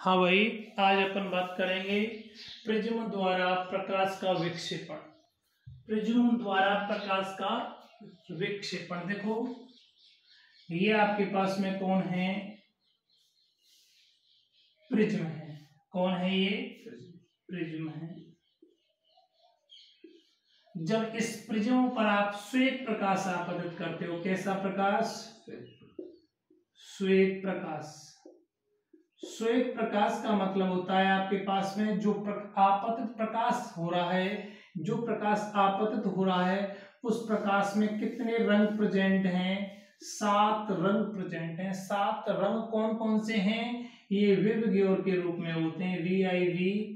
हाँ भाई, आज अपन बात करेंगे प्रिज्म द्वारा प्रकाश का विक्षेपण। प्रिज्म द्वारा प्रकाश का विक्षेपण। देखो, ये आपके पास में कौन है? प्रिज्म है। कौन है ये? प्रिज्म है। जब इस प्रिज्म पर आप श्वेत प्रकाश आपतित करते हो, कैसा प्रकाश? श्वेत प्रकाश। श्वेत प्रकाश का मतलब होता है आपके पास में जो आपतित प्रकाश हो रहा है, जो प्रकाश आपतित हो रहा है उस प्रकाश में कितने रंग प्रेजेंट हैं? 7 रंग प्रेजेंट हैं। 7 रंग कौन कौन से हैं? ये विबग्योर के रूप में होते हैं। VIVGYOR।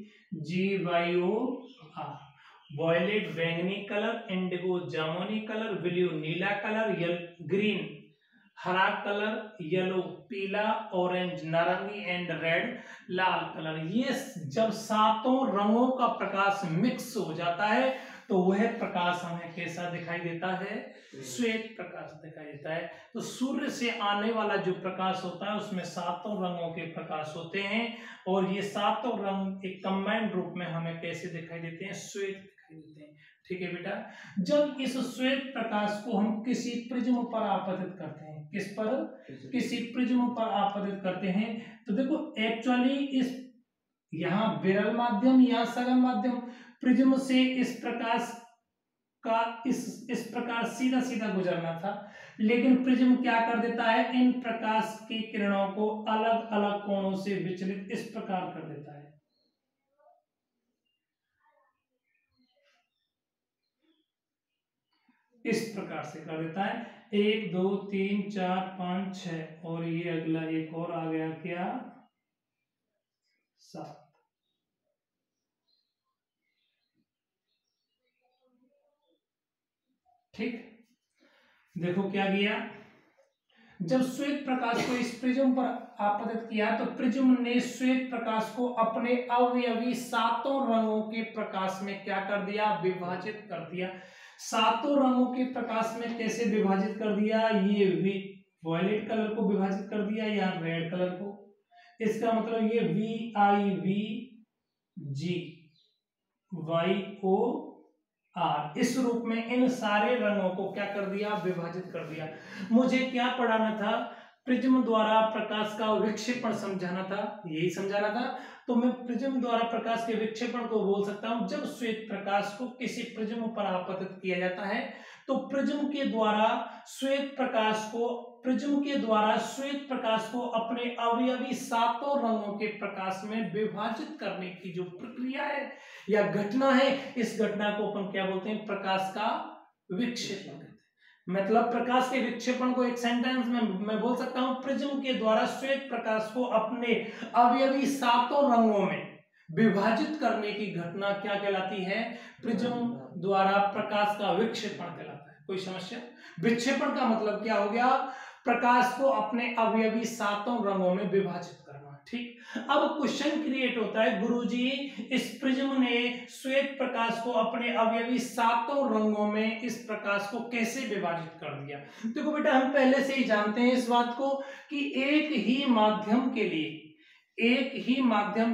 वॉयलेट बैंगनी कलर, इंडिगो जामुनी कलर, ब्लू नीला कलर, ग्रीन हरा कलर, येलो पीला, ऑरेंज नारंगी एंड रेड लाल कलर। ये जब 7 रंगों का प्रकाश मिक्स हो जाता है तो वह प्रकाश हमें कैसा दिखाई देता है? श्वेत प्रकाश दिखाई देता है। तो सूर्य से आने वाला जो प्रकाश होता है उसमें 7 रंगों के प्रकाश होते हैं और ये 7 रंग एक कंबाइंड रूप में हमें कैसे दिखाई देते हैं? श्वेत दिखाई देते हैं। ठीक है बेटा, जब इस श्वेत प्रकाश को हम किसी प्रिज्म पर आपतित करते हैं, किस पर? किसी प्रिज्म पर आपतित करते हैं, तो देखो एक्चुअली इस यहाँ विरल माध्यम या सरल माध्यम प्रिज्म से इस प्रकाश का इस प्रकार सीधा सीधा गुजरना था, लेकिन प्रिज्म क्या कर देता है? इन प्रकाश की किरणों को अलग अलग कोणों से विचलित इस प्रकार कर देता है। इस प्रकार से कर देता है। 1 2 3 4 5 6 और ये अगला एक और आ गया, क्या? 7। ठीक, देखो क्या किया। जब श्वेत प्रकाश को इस प्रिज्म पर आपतित किया तो प्रिज्म ने श्वेत प्रकाश को अपने अवयवी 7 रंगों के प्रकाश में क्या कर दिया? विभाजित कर दिया। 7 रंगों के प्रकाश में कैसे विभाजित कर दिया? ये वॉयलेट कलर को विभाजित कर दिया या रेड कलर को। इसका मतलब ये VIVGYOR इस रूप में इन सारे रंगों को क्या कर दिया? विभाजित कर दिया। मुझे क्या पढ़ाना था? प्रिज्म द्वारा प्रकाश का विक्षेपण समझाना था, यही समझाना था। तो मैं प्रिज्म द्वारा प्रकाश के विक्षेपण को बोल सकता हूं जब श्वेत प्रकाश को किसी प्रिज्म पर आपतित किया जाता है तो प्रिज्म के द्वारा श्वेत प्रकाश को अपने अवयवी 7 रंगों के प्रकाश में विभाजित करने की जो प्रक्रिया है या घटना है, इस घटना को अपन क्या बोलते हैं? प्रकाश का विक्षेपण कहते हैं। मतलब प्रकाश के विक्षेपण को एक सेंटेंस में मैं बोल सकता हूं, प्रिज्म के द्वारा श्वेत प्रकाश को अपने अवयवी 7 रंगों में विभाजित करने की घटना क्या कहलाती है? प्रिज्म द्वारा प्रकाश का विक्षेपण कहलाता है। कोई समस्या? विक्षेपण का मतलब क्या हो गया? प्रकाश को अपने अवयवी 7 रंगों में विभाजित करना। ठीक, अब क्वेश्चन क्रिएट होता है, गुरुजी इस प्रिज्म ने श्वेत प्रकाश को अपने अवयवी 7 रंगों में इस प्रकाश को कैसे विभाजित कर दिया? देखो बेटा, हम पहले से ही जानते हैं इस बात को कि एक ही माध्यम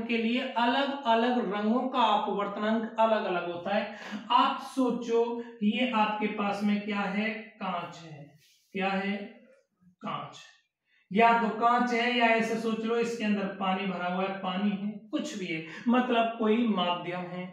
के लिए अलग अलग रंगों का अपवर्तनांक अलग अलग होता है। आप सोचो, ये आपके पास में क्या है? कांच है। क्या है? कांच। या तो कांच है या ऐसे सोच लो इसके अंदर पानी भरा हुआ है, पानी है, कुछ भी है, मतलब कोई माध्यम है।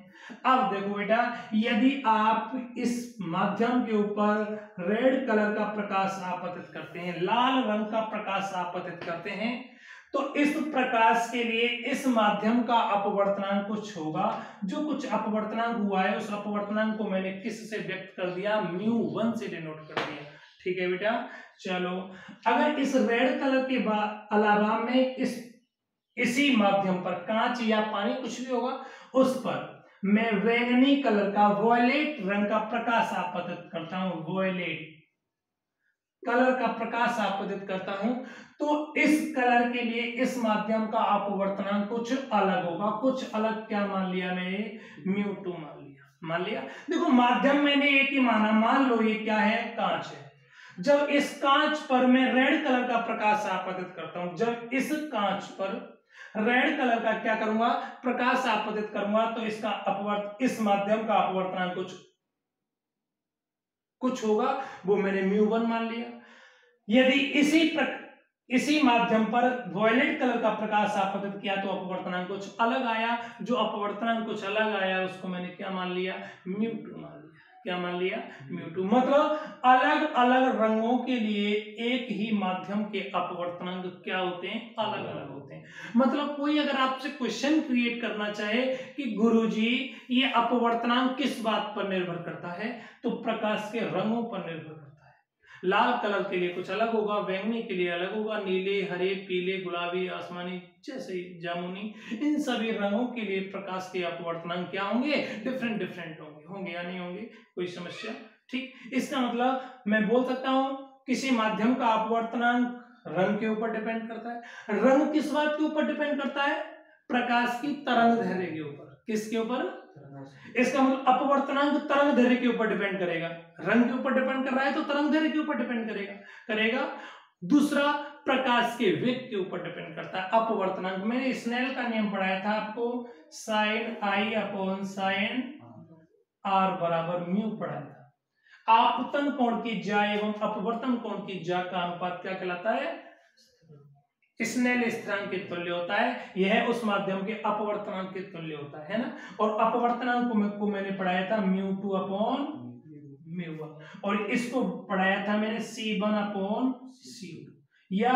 अब देखो बेटा, यदि आप इस माध्यम के ऊपर रेड कलर का प्रकाश आपतित करते हैं, लाल रंग का प्रकाश आपतित करते हैं, तो इस प्रकाश के लिए इस माध्यम का अपवर्तनांक कुछ होगा। जो कुछ अपवर्तनांक हुआ है उस अपवर्तनांक को मैंने किस से व्यक्त कर दिया? μ1 से डिनोट कर दिया। ठीक है बेटा, चलो अगर इस रेड कलर के अलावा में इसी माध्यम पर कांच या पानी कुछ भी होगा उस पर मैं बैंगनी कलर का वॉयलेट रंग का प्रकाश आपतित करता हूं, वॉयलेट कलर का प्रकाश आपतित करता हूं, तो इस कलर के लिए इस माध्यम का अपवर्तनांक कुछ अलग होगा। कुछ अलग क्या मान लिया मैंने? μ2 मान लिया। देखो, माध्यम मैंने एक ही माना, मान लो ये क्या है? कांच है। जब इस कांच पर मैं रेड कलर का प्रकाश आपतित करता हूं, जब इस कांच पर रेड कलर का क्या करूंगा, प्रकाश आपतित करूंगा, तो इसका इस माध्यम का अपवर्तनांक कुछ होगा, वो मैंने μ1 मान लिया। यदि इसी माध्यम पर वॉयलेट कलर का प्रकाश आपतित किया तो अपवर्तनांक कुछ अलग आया, जो अपवर्तनांक कुछ अलग आया उसको मैंने क्या मान लिया, μ2 मान लिया। क्या मान लिया, μ2। मतलब अलग अलग रंगों के लिए एक ही माध्यम के अपवर्तनांक क्या होते हैं, अलग अलग होते हैं। मतलब कोई अगर आपसे क्वेश्चन क्रिएट करना चाहे कि गुरुजी ये अपवर्तनांक किस बात पर निर्भर करता है, तो प्रकाश के रंगों पर निर्भर करता है। लाल कलर के लिए कुछ अलग होगा, बैंगनी के लिए अलग होगा, नीले, हरे, पीले, गुलाबी, आसमानी, जैसे जामुनी, इन सभी रंगों के लिए प्रकाश के अपवर्तनांक क्या होंगे, डिफरेंट डिफरेंट होंगे या नहीं होंगे, कोई समस्या। ठीक, इसका मतलब मैं बोल सकता हूं किसी माध्यम का अपवर्तनांक रंग के ऊपर डिपेंड करता है। रंग किस बात के ऊपर डिपेंड करता है, प्रकाश की तरंग दैर्ध्य के ऊपर। किसके ऊपर, इसका मतलब अपवर्तनांक तरंग दैर्ध्य के ऊपर डिपेंड करेगा। रंग के ऊपर डिपेंड कर रहा है तो तरंग दैर्ध्य के ऊपर डिपेंड करेगा। दूसरा, प्रकाश के वेग के ऊपर डिपेंड करता है अपवर्तनांक। मैंने स्नेल का नियम पढ़ाया था आपको, sine i upon sine r बराबर म्यू पढ़ाया था। आपतन कोण की ज्या एवं अपवर्तन कोण की ज्या का अनुपात क्या कहलाता है, स्नेल स्थिरांक के तुल्य होता है। यह उस माध्यम के अपवर्तनांक के तुल्य होता है ना। और अपवर्तनांक को मैंने पढ़ाया था μ2 अपॉन μ1, और इसको पढ़ाया था मैंने C1 अपॉन C2। या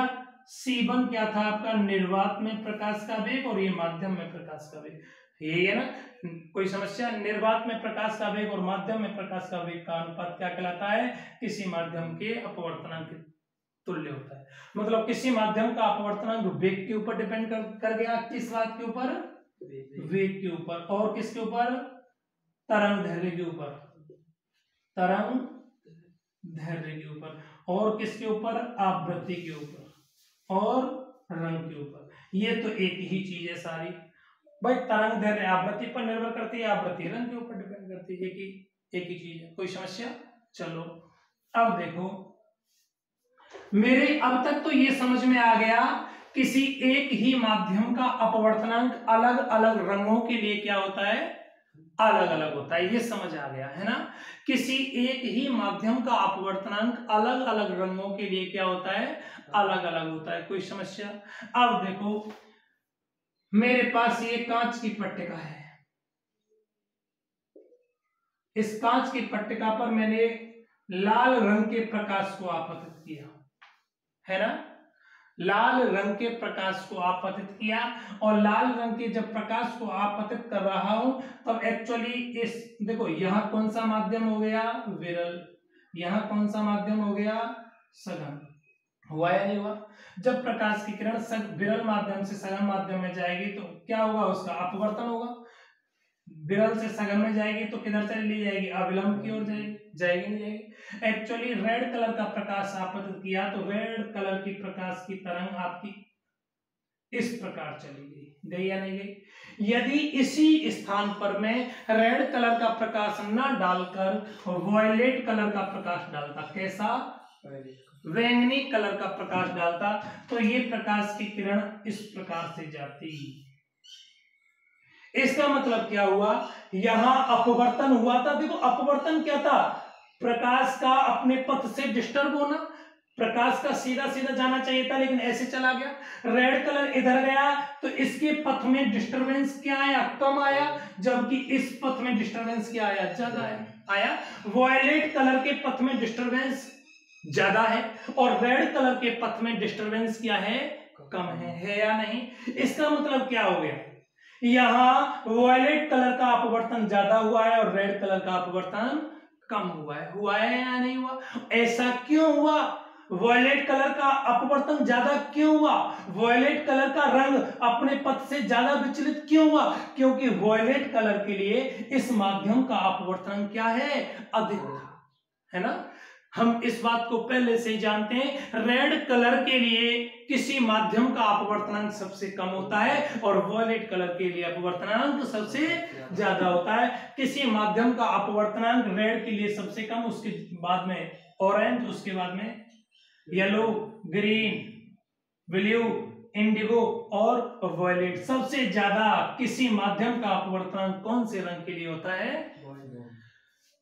C1 क्या था आपका, निर्वात में प्रकाश का वेग, और ये माध्यम में प्रकाश का वेग, यही है ना, कोई समस्या। निर्वात में प्रकाश का वेग और माध्यम में प्रकाश का वेग का अनुपात क्या कहलाता है, किसी माध्यम के अपवर्तनांक के तुल्य होता है। मतलब किसी माध्यम का अपवर्तनांक वेग के ऊपर डिपेंड कर गया, किस बात के ऊपर, वेग के ऊपर, और किसके ऊपर, तरंग दैर्ध्य के ऊपर, तरंग दैर्ध्य के ऊपर, और किसके ऊपर, आवृत्ति के ऊपर, और रंग के ऊपर। ये तो एक ही चीज है सारी भाई, तरंग दैर्ध्य आवृत्ति पर निर्भर करती है, आवृत्ति रंग के ऊपर डिपेंड करती है, एक ही चीज है, कोई समस्या। चलो अब देखो, मेरे अब तक तो ये समझ में आ गया, किसी एक ही माध्यम का अपवर्तनांक अलग अलग रंगों के लिए क्या होता है, अलग अलग होता है, ये समझ आ गया है ना। किसी एक ही माध्यम का अपवर्तनांक अलग अलग रंगों के लिए क्या होता है, अलग अलग होता है, कोई समस्या। अब देखो, मेरे पास ये कांच की पट्टिका है, इस कांच की पट्टिका पर मैंने लाल रंग के प्रकाश को आपतित किया है ना, लाल रंग के प्रकाश को आपतित किया, और लाल रंग के जब प्रकाश को आपतित कर रहा हूं तब एक्चुअली इस देखो, यहां कौन सा माध्यम हो गया, विरल, यहां कौन सा माध्यम हो गया, सघन, हुआ या नहीं हुआ। जब प्रकाश की किरण विरल माध्यम से सघन माध्यम में जाएगी तो क्या होगा, उसका अपवर्तन होगा। विरल से सघन में जाएगी तो किधर चली जाएगी, अविलंब की ओर जाएगी नहीं जाएगी। एक्चुअली रेड कलर का प्रकाश आपतित किया तो रेड कलर की प्रकाश की तरंग आपकी इस प्रकार चली गई या नहीं गई। यदि इसी स्थान पर मैं रेड कलर का प्रकाश न डालकर वॉयलेट कलर का प्रकाश डालता, कैसा, बैंगनी कलर का प्रकाश डालता, तो ये प्रकाश की किरण इस प्रकार से जाती। इसका मतलब क्या हुआ, यहां अपवर्तन हुआ था। देखो अपवर्तन क्या था, प्रकाश का अपने पथ से डिस्टर्ब होना, प्रकाश का सीधा सीधा जाना चाहिए था लेकिन ऐसे चला गया, रेड कलर इधर गया तो इसके पथ में डिस्टरबेंस क्या आया, कम आया, जबकि इस पथ में डिस्टरबेंस क्या आया, ज्यादा आया। वॉयलेट कलर के पथ में डिस्टरबेंस ज्यादा है और रेड कलर के पथ में डिस्टरबेंस क्या है, कम है या नहीं। इसका मतलब क्या हो गया, यहां वॉयलेट कलर का अपवर्तन ज्यादा हुआ है और रेड कलर का अपवर्तन कम हुआ है या नहीं हुआ। ऐसा क्यों हुआ, वॉयलेट कलर का अपवर्तन ज्यादा क्यों हुआ, वॉयलेट कलर का रंग अपने पथ से ज्यादा विचलित क्यों हुआ, क्योंकि वॉयलेट कलर के लिए इस माध्यम का अपवर्तन क्या है, अधिक था, है ना। हम इस बात को पहले से ही जानते हैं, रेड कलर के लिए किसी माध्यम का अपवर्तनांक सबसे कम होता है और वॉयलेट कलर के लिए अपवर्तनांक सबसे ज्यादा होता है। किसी माध्यम का अपवर्तनांक रेड के लिए सबसे कम, उसके बाद में ऑरेंज, उसके बाद में येलो, ग्रीन, ब्लू, इंडिगो और वॉयलेट। सबसे ज्यादा किसी माध्यम का अपवर्तनांक कौन से रंग के लिए होता है?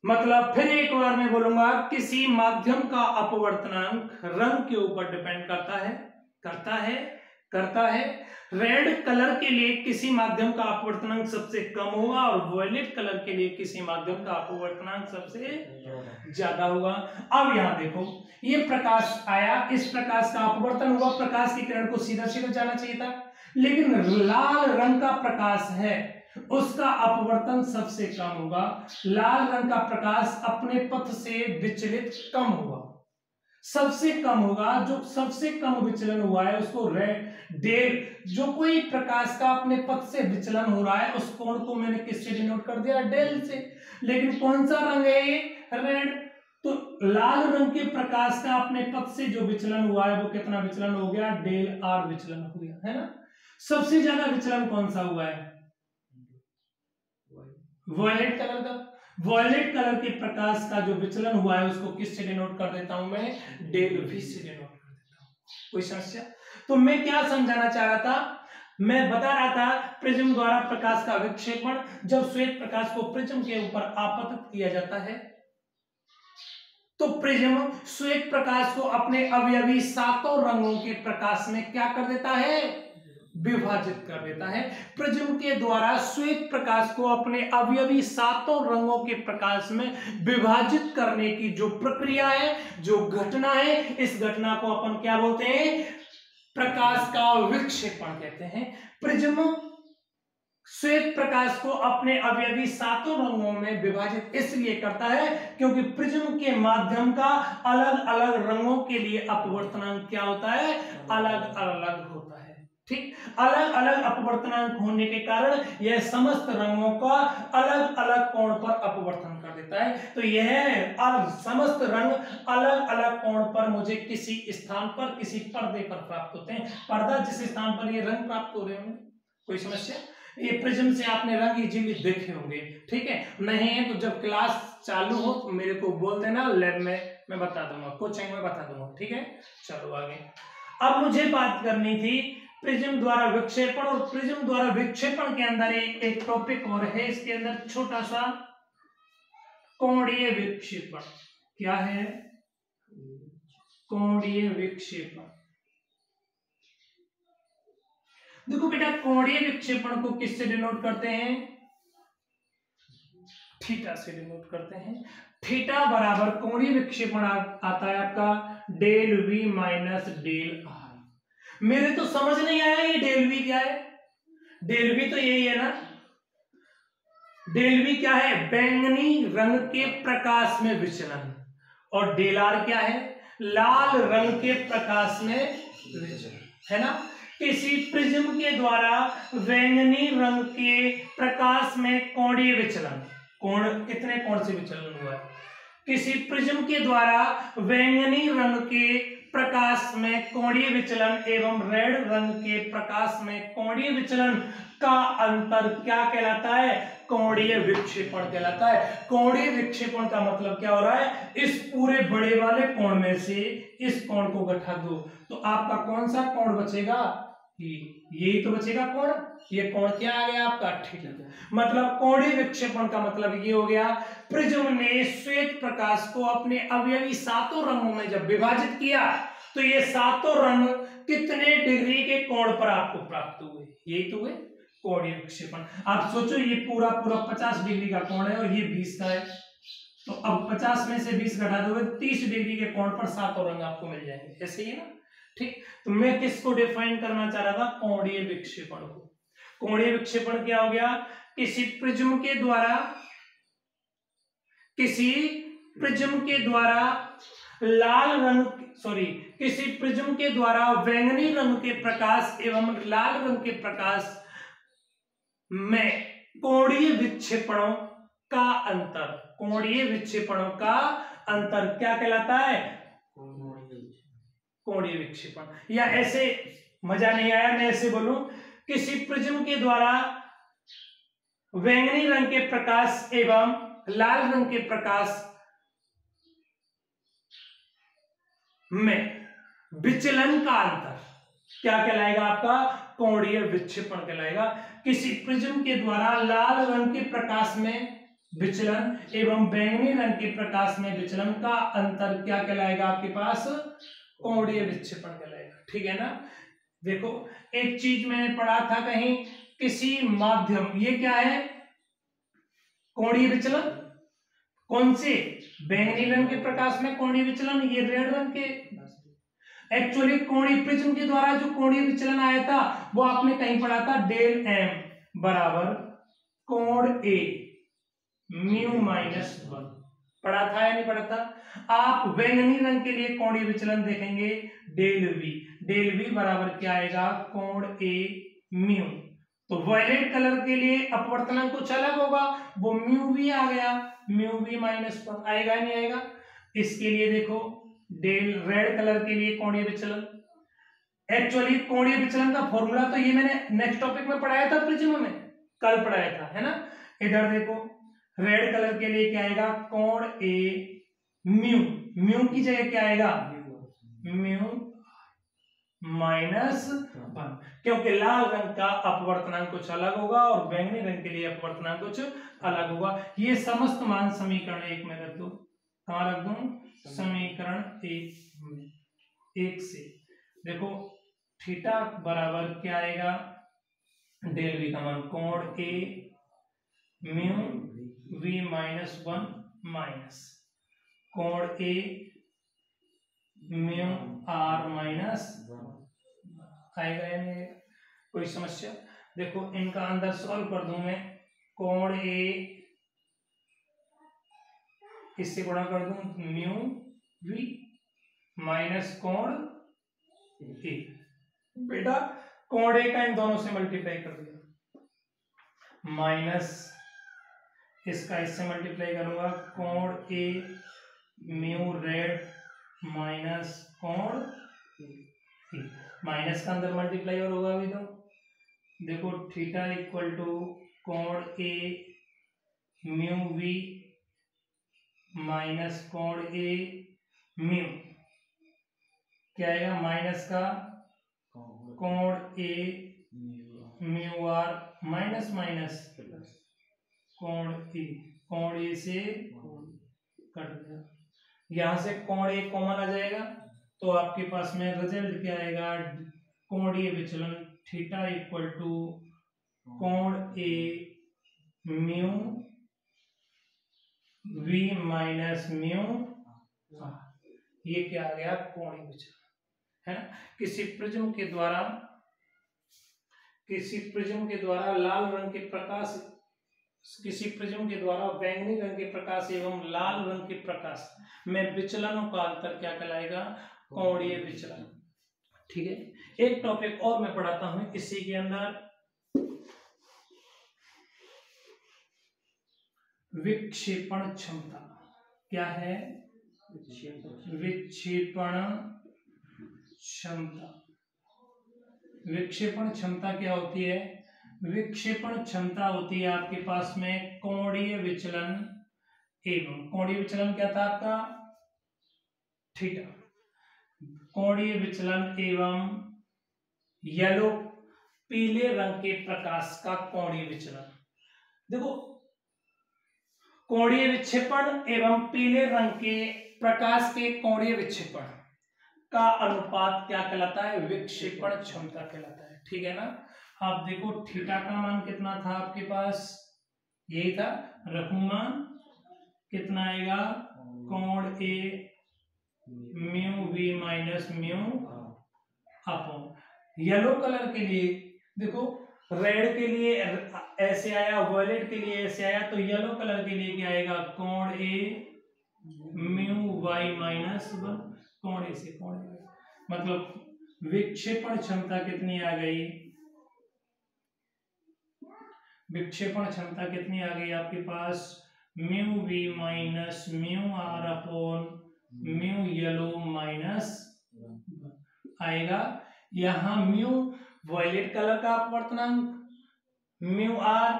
मतलब फिर एक बार मैं बोलूंगा, किसी माध्यम का अपवर्तनांक रंग के ऊपर डिपेंड करता है। रेड कलर के लिए किसी माध्यम का अपवर्तनांक सबसे कम होगा और वॉयलेट कलर के लिए किसी माध्यम का अपवर्तनांक सबसे ज्यादा होगा। अब यहां देखो, ये प्रकाश आया, इस प्रकाश का अपवर्तन हुआ, प्रकाश की किरण को सीधा सीधा जाना चाहिए था, लेकिन लाल रंग का प्रकाश है, उसका अपवर्तन सबसे कम होगा। लाल रंग का प्रकाश अपने पथ से विचलित कम होगा, सबसे कम होगा। जो सबसे कम विचलन हुआ है उसको डेल, जो कोई प्रकाश का अपने पथ से विचलन हो रहा है उस कोण को मैंने किससे डिनोट कर दिया? डेल से। लेकिन कौन सा रंग है ये? रेड। तो लाल रंग के प्रकाश का अपने पथ से जो विचलन हुआ है वो कितना विचलन हो गया? डेल आर विचलन हो गया, है ना। सबसे ज्यादा विचलन कौन सा हुआ है? वॉयलेट कलर का। वॉयलेट कलर के प्रकाश का जो विचलन हुआ है उसको किससे डिनोट कर देता हूं मैं? डेल वी से डिनोट कर देता हूं। कोई समस्या? तो मैं क्या समझाना चाह रहा था? मैं बता रहा था प्रिज्म द्वारा प्रकाश का विक्षेपण, जब श्वेत प्रकाश को प्रिज्म के ऊपर आपतित किया जाता है तो प्रिज्म श्वेत प्रकाश को अपने अवयवी सातों रंगों के प्रकाश में क्या कर देता है? विभाजित कर देता है। प्रिज्म के द्वारा श्वेत प्रकाश को अपने अवयवी सातों रंगों के प्रकाश में विभाजित करने की जो प्रक्रिया है, जो घटना है, इस घटना को अपन क्या बोलते हैं? प्रकाश का विक्षेपण कहते हैं। प्रिज्म श्वेत प्रकाश को अपने अवयवी सातों रंगों में विभाजित इसलिए करता है क्योंकि प्रिज्म के माध्यम का अलग अलग रंगों के लिए अपवर्तनांक क्या होता है? अलग अलग होता है। ठीक, अलग अलग अपवर्तनांक होने के कारण यह समस्त रंगों का अलग अलग कोण पर अपवर्तन कर देता है। तो यह समस्त रंग अलग अलग कोण पर मुझे किसी स्थान पर, किसी पर्दे पर प्राप्त होते हैं। पर्दा जिस स्थान पर ये रंग प्राप्त हो रहे होंगे। कोई समस्या? ये प्रिज्म से आपने रंग इजीली देखे होंगे, ठीक है। नहीं है तो जब क्लास चालू हो तो मेरे को बोल देना, लैब में मैं बता दूंगा, कोचिंग में बता दूंगा, ठीक है। चलो आगे। अब मुझे बात करनी थी प्रिज्म द्वारा विक्षेपण, और प्रिज्म द्वारा विक्षेपण के अंदर एक टॉपिक और है, इसके अंदर छोटा सा कोणीय विक्षेपण। क्या है? कोणीय विक्षेपण। देखो बेटा, कोणीय विक्षेपण को किससे डिनोट करते हैं? थीटा से डिनोट करते हैं। थीटा बराबर कोणीय विक्षेपण आता है आपका del v minus del r. मेरे तो समझ नहीं आया ये डेल वी क्या है? डेल वी तो यही है ना, डेल वी क्या है? बैंगनी रंग के प्रकाश में विचलन। और डेल आर क्या है? लाल रंग के प्रकाश में विचलन, है ना। किसी प्रिज्म के द्वारा बैंगनी रंग के प्रकाश में कोणीय विचलन, कोण कितने कोण से विचलन हुआ है? किसी प्रिज्म के द्वारा बैंगनी रंग के प्रकाश में कोणीय विचलन एवं रेड रंग के प्रकाश में कोणीय विचलन का अंतर क्या कहलाता है? कोणीय विक्षेपण कहलाता है। कोणीय विक्षेपण का मतलब क्या हो रहा है? इस पूरे बड़े वाले कोण में से इस कोण को घटा दो तो आपका कौन सा कोण बचेगा? यही तो बचेगा कोण। ये कोण क्या आ गया आपका? थीटा। मतलब कोणीय विक्षेपण का मतलब ये हो गया, प्रिज्म ने श्वेत प्रकाश को अपने अवयवी सातों रंगों में जब विभाजित किया तो ये सातों रंग कितने डिग्री के कोण पर आपको प्राप्त हुए? यही तो हुए कोणीय विक्षेपण। आप सोचो, ये पूरा 50 डिग्री का कोण है और ये 20 का है, तो अब 50 में से 20 घटा दोगे 30 डिग्री के कोण पर सातों रंग आपको मिल जाएंगे। ऐसे ही है ना, ठीक। तो मैं किसको डिफाइन करना चाह रहा था? कोणीय विक्षेपण को। कोणीय विक्षेपण क्या हो गया? किसी प्रिज्म के द्वारा बैंगनी रंग के प्रकाश एवं लाल रंग के प्रकाश में कोणीय विक्षेपणों का अंतर, कोणीय विक्षेपणों का अंतर क्या कहलाता है? कोणीय विक्षेपण। या ऐसे मजा नहीं आया, मैं ऐसे बोलूं, किसी प्रिज्म के द्वारा बैंगनी रंग के प्रकाश एवं लाल रंग के प्रकाश में विचलन का अंतर, क्या कहलाएगा? आपका कोणीय विक्षेपण कहलाएगा। किसी प्रिज्म के द्वारा लाल रंग के प्रकाश में विचलन एवं बैंगनी रंग के प्रकाश में विचलन का अंतर क्या कहलाएगा? आपके पास कोणीय विक्षेपण कहलाएगा। ठीक है ना? देखो, एक चीज मैंने पढ़ा था कहीं, किसी माध्यम, ये क्या है? कोणीय विचलन। कौन से? बैंगनी रंग के प्रकाश में कोणीय विचलन, ये रेड रंग के। एक्चुअली कोणीय प्रिज्म के द्वारा जो कोणीय विचलन आया था वो आपने कहीं पढ़ा था, डेल एम बराबर कोण ए म्यू माइनस 1, पढ़ा था या नहीं पढ़ा था? आप बैंगनी रंग के लिए कोणीय विचलन देखेंगे, डेल वी। डेल वी बराबर क्या आएगा? कोण ए म्यू। तो वायलेट कलर के लिए अपवर्तनांक कुछ अलग होगा, वो म्यू वी आ गया, म्यू वी माइनस 1 आएगा नहीं आएगा? इसके लिए देखो, डेल रेड कलर के लिए कोणीय विचलन, एक्चुअली कोणीय विचलन का फॉर्मूला तो ये मैंने नेक्स्ट टॉपिक में पढ़ाया था, प्रिज्म में कल पढ़ाया था, है ना? इधर देखो, रेड कलर के लिए क्या आएगा? कोण ए म्यू, म्यू की जगह क्या आएगा? म्यू माइनस 1, क्योंकि लाल रंग का अपवर्तनांक कुछ अलग होगा और बैंगनी रंग के लिए अपवर्तनांक कुछ अलग होगा। ये समस्त मान समीकरण 1 में रख दो। कहां रख दूं? समीकरण 1 से देखो, थीटा बराबर क्या आएगा? डेल वी का मान कोण A mu V minus 1 minus कोण ए म्यू आर माइनस आएगा या नहीं आएगा? कोई समस्या? देखो, इनका अंदर सॉल्व कर दूं मैं, कोण ए इससे गुणा कर दूं म्यू वी माइनस कोण ए। बेटा, कोण ए का इन दोनों से मल्टीप्लाई कर दिया, माइनस इसका इससे मल्टीप्लाई करूंगा, कोण ए म्यू रेड माइनस कोण ए, माइनस का अंदर मल्टीप्लाई और होगा अभी तो। देखो, थीटा इक्वल टू कोण ए म्यू वी माइनस कोण ए म्यू क्या आएगा? माइनस का कोण A mu R minus minus कोण ए से कट गया, यहां से कोण ए कॉमन आ जाएगा, तो आपके पास में रिजल्ट क्या आएगा? कोणीय विचलन थीटा इक्वल टू कोण A mu V minus mu, ये क्या आ गया? कोणीय विचलन, है ना? किसी प्रिज्म के द्वारा लाल रंग के प्रकाश, किसी प्रिज्म के द्वारा बैंगनी रंग के प्रकाश एवं लाल रंग के प्रकाश में विचलनों का अंतर क्या कहलाएगा? कोणीय विचलन। ठीक है, एक टॉपिक और मैं पढ़ाता हूं इसी के अंदर, विक्षेपण क्षमता। क्या है? विक्षेपण क्षमता। विक्षेपण क्षमता क्या होती है? विक्षेपण क्षमता होती है आपके पास में कोणीय विचलन एवं, कोणीय विचलन क्या था आपका? थीटा। कोणीय विचलन एवं येलो पीले रंग के प्रकाश का कोणीय विचलन। देखो, कोणीय विक्षेपण एवं पीले रंग के प्रकाश के कोणीय विक्षेपण का अनुपात क्या कहलाता है? विक्षेपण क्षमता कहलाता है। ठीक है ना? आप देखो, थीटा का मान कितना था आपके पास? यही था, रखूं मान कितना आएगा? कोण A mu V minus mu upon. Yellow colour के लिए देखो, रेड के लिए ऐसे आया, वायलेट के लिए ऐसे आया, तो येलो कलर के लिए क्या आएगा? कोण ए म्यू वाई माइनस 1, कोण ए से कोण ए, मतलब विक्षेपण क्षमता कितनी आ गई? विक्षेपण क्षमता कितनी आ गई आपके पास? Mu V minus mu R upon mu yellow minus आएगा। यहां म्यू वायलेट कलर का अपवर्तनांक, म्यू आर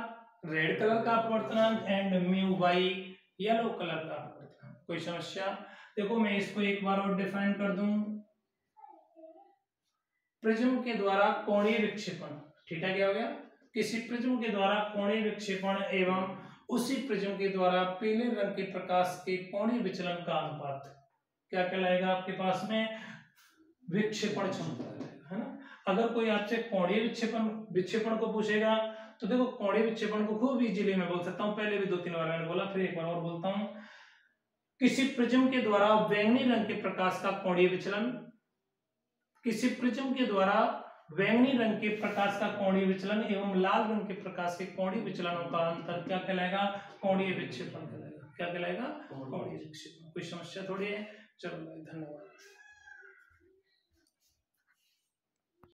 रेड कलर का अपवर्तनांक and mu Y yellow colour का अपवर्तनांक। कोई समस्या? देखो, मैं इसको एक बार और डिफाइन कर दूं, प्रिज्म के द्वारा कोणीय विक्षेपण, थीटा क्या हो गया, किसी प्रिज्म के द्वारा कोणीय विक्षेपण एवं उसी प्रिज्म के द्वारा पीले रंग के प्रकाश के कोणीय विचलन का अनुपात क्या कहलाएगा, आपके पास में विक्षेपण क्षमता है ना। अगर कोई आपसे कोणीय विक्षेपण को पूछेगा तो देखो कोणीय विक्षेपण को खूब इजीली मैं बोल सकता हूं, पहले भी 2-3 बार मैंने बोला, फिर एक बार और बोलता हूं। किसी प्रिज्म के द्वारा बैंगनी रंग के प्रकाश का कोणीय विचलन, किसी प्रिज्म के द्वारा बैंगनी रंग के प्रकाश का कोणीय विचलन एवं लाल रंग के प्रकाश के कोणीय विचलनों का अंतर क्या कहलाएगा, कोणीय विक्षेपण कहलाएगा। क्या कहलाएगा, कोणीय विक्षेपण। कोई समस्या थोड़ी है, चलो धन्यवाद।